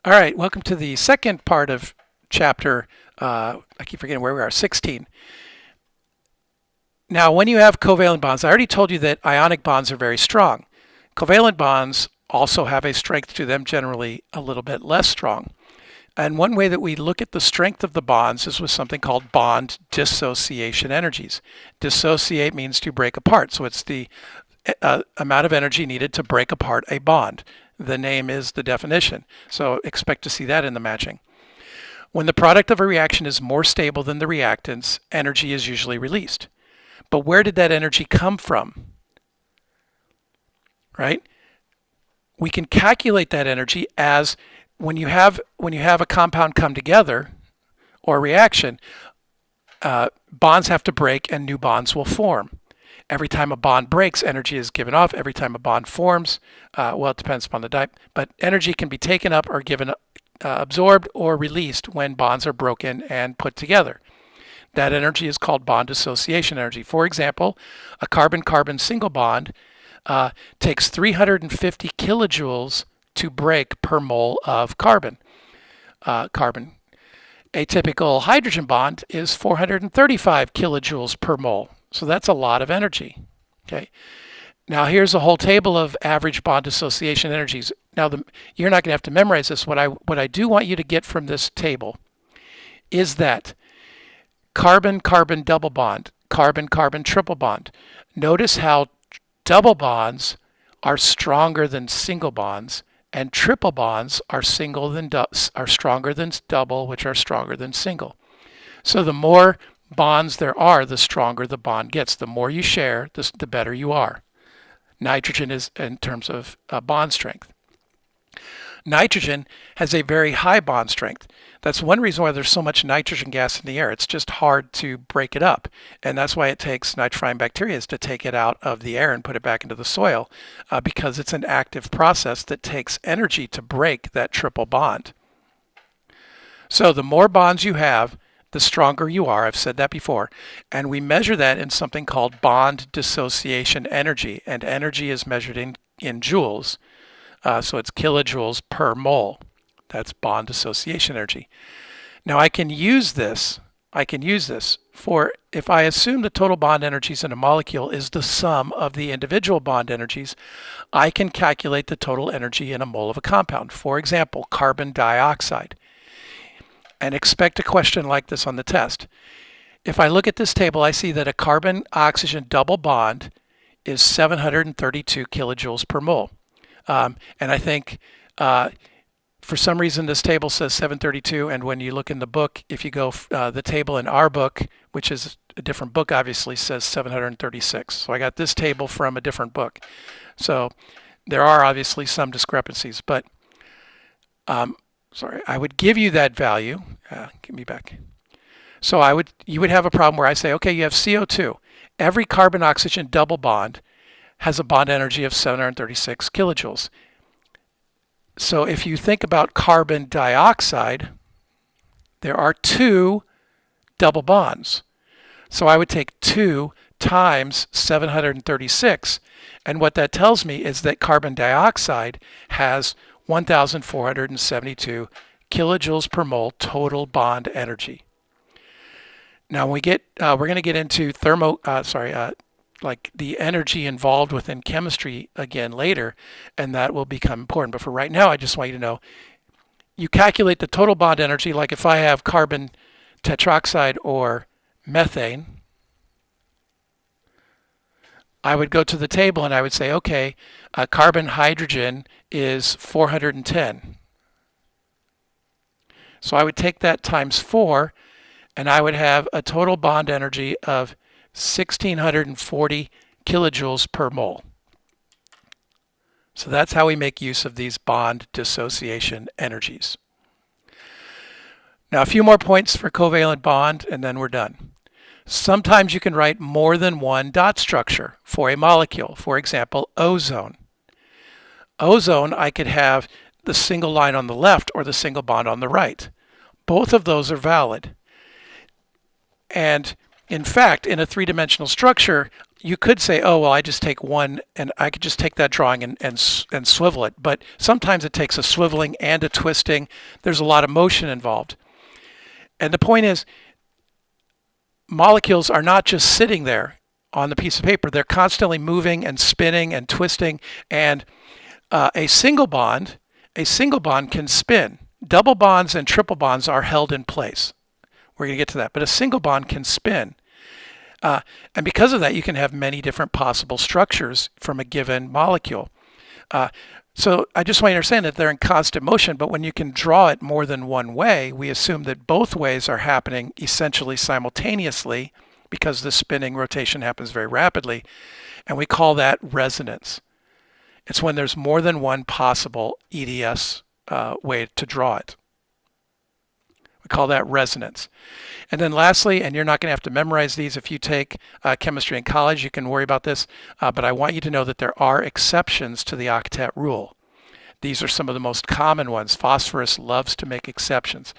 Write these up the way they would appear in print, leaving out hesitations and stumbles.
All right, welcome to the second part of chapter, I keep forgetting where we are, 16. Now, when you have covalent bonds, I already told you that ionic bonds are very strong. Covalent bonds also have a strength to them, generally a little bit less strong. And one way that we look at the strength of the bonds is with something called bond dissociation energies. Dissociate means to break apart, so it's the amount of energy needed to break apart a bond. The name is the definition, so expect to see that in the matching. When the product of a reaction is more stable than the reactants, energy is usually released. But where did that energy come from? Right? We can calculate that energy as when you have a compound come together or a reaction, bonds have to break and new bonds will form. Every time a bond breaks, energy is given off. Every time a bond forms, well, it depends upon the type, but energy can be taken up or given, absorbed or released when bonds are broken and put together. That energy is called bond dissociation energy. For example, a carbon-carbon single bond takes 350 kilojoules to break per mole of carbon. A typical hydrogen bond is 435 kilojoules per mole. So that's a lot of energy. Okay. Now here's a whole table of average bond dissociation energies. Now you're not going to have to memorize this. What I do want you to get from this table is that carbon-carbon double bond, carbon-carbon triple bond. Notice how double bonds are stronger than single bonds, and triple bonds are stronger than double, which are stronger than single. So the more bonds there are, the stronger the bond gets. The more you share, the better you are. Nitrogen is in terms of bond strength. Nitrogen has a very high bond strength. That's one reason why there's so much nitrogen gas in the air. It's just hard to break it up. And that's why it takes nitrifying bacteria to take it out of the air and put it back into the soil, because it's an active process that takes energy to break that triple bond. So the more bonds you have, the stronger you are. I've said that before. And we measure that in something called bond dissociation energy. And energy is measured in joules. So it's kilojoules per mole. That's bond dissociation energy. Now I can use this for if I assume the total bond energies in a molecule is the sum of the individual bond energies, I can calculate the total energy in a mole of a compound. For example, carbon dioxide. And expect a question like this on the test. If I look at this table, I see that a carbon-oxygen double bond is 732 kilojoules per mole. And I think for some reason this table says 732, and when you look in the book, if you go, the table in our book, which is a different book obviously, says 736. So I got this table from a different book. So there are obviously some discrepancies, but sorry, I would give you that value. Give me back. So you would have a problem where I say, okay, you have CO2. Every carbon-oxygen double bond has a bond energy of 736 kilojoules. So if you think about carbon dioxide, there are two double bonds. So I would take 2 times 736, and what that tells me is that carbon dioxide has 1,472 kilojoules per mole total bond energy. Now when we're going to get into like the energy involved within chemistry again later, and that will become important. But for right now, I just want you to know, you calculate the total bond energy, like if I have carbon tetroxide or methane, I would go to the table and I would say, okay, carbon hydrogen is 410. So I would take that times 4, and I would have a total bond energy of 1,640 kilojoules per mole. So that's how we make use of these bond dissociation energies. Now a few more points for covalent bond, and then we're done. Sometimes you can write more than one dot structure for a molecule. For example, ozone. Ozone, I could have the single line on the left or the single bond on the right. Both of those are valid. And in fact, in a three-dimensional structure, you could say, oh, well, I just take one and I could just take that drawing and swivel it. But sometimes it takes a swiveling and a twisting. There's a lot of motion involved. And the point is, molecules are not just sitting there on the piece of paper. They're constantly moving and spinning and twisting. And a single bond can spin. Double bonds and triple bonds are held in place. We're going to get to that. But a single bond can spin. And because of that, you can have many different possible structures from a given molecule. So I just want you to understand that they're in constant motion, but when you can draw it more than one way, we assume that both ways are happening essentially simultaneously because the spinning rotation happens very rapidly, and we call that resonance. It's when there's more than one possible EDS way to draw it. We call that resonance. And then lastly, and you're not going to have to memorize these if you take chemistry in college, you can worry about this, but I want you to know that there are exceptions to the octet rule. These are some of the most common ones. Phosphorus loves to make exceptions.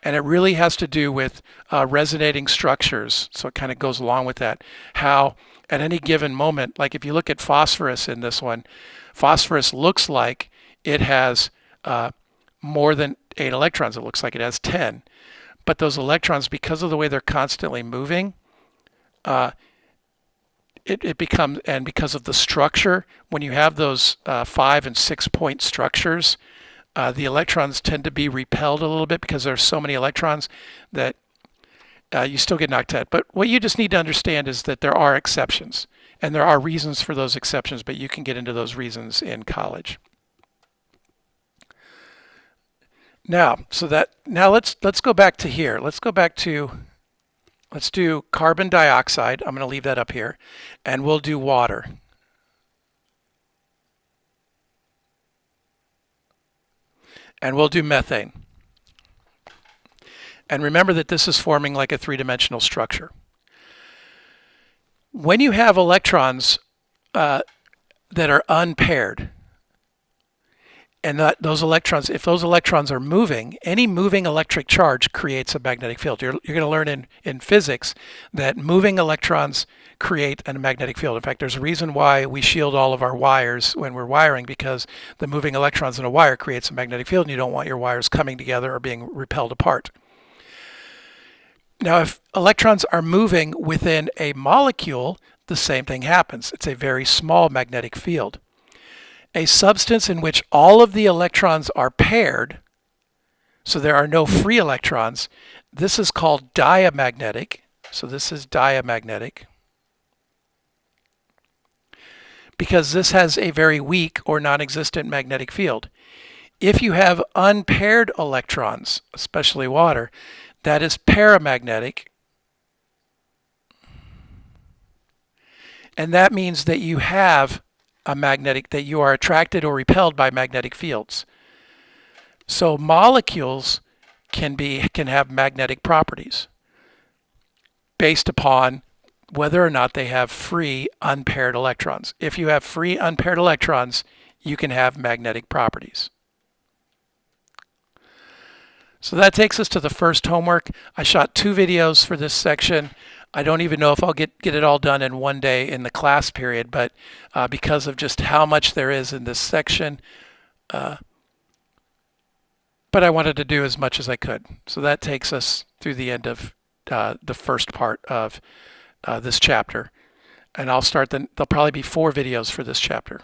And it really has to do with resonating structures, so it kind of goes along with that. How at any given moment, like if you look at phosphorus in this one, phosphorus looks like it has more than 8 electrons. It looks like it has 10. But those electrons, because of the way they're constantly moving, it becomes, and because of the structure, when you have those 5 and 6 point structures, the electrons tend to be repelled a little bit because there's so many electrons that you still get an octet. But what you just need to understand is that there are exceptions, and there are reasons for those exceptions, but you can get into those reasons in college. Now, let's go back to here. Let's do carbon dioxide. I'm going to leave that up here, and we'll do water. And we'll do methane. And remember that this is forming like a three-dimensional structure. When you have electrons that are unpaired, and those electrons, if those electrons are moving, any moving electric charge creates a magnetic field. You're going to learn in physics that moving electrons create a magnetic field. In fact, there's a reason why we shield all of our wires when we're wiring, because the moving electrons in a wire creates a magnetic field, and you don't want your wires coming together or being repelled apart. Now, if electrons are moving within a molecule, the same thing happens. It's a very small magnetic field. A substance in which all of the electrons are paired, so there are no free electrons, this is called diamagnetic. So this is diamagnetic, because this has a very weak or non-existent magnetic field. If you have unpaired electrons, especially water, that is paramagnetic. And that means that you have that you are attracted or repelled by magnetic fields. So molecules can have magnetic properties based upon whether or not they have free unpaired electrons. If you have free unpaired electrons, you can have magnetic properties. So that takes us to the first homework. I shot 2 videos for this section. I don't even know if I'll get it all done in one day in the class period, but because of just how much there is in this section, but I wanted to do as much as I could. So that takes us through the end of the first part of this chapter. And there'll probably be 4 videos for this chapter.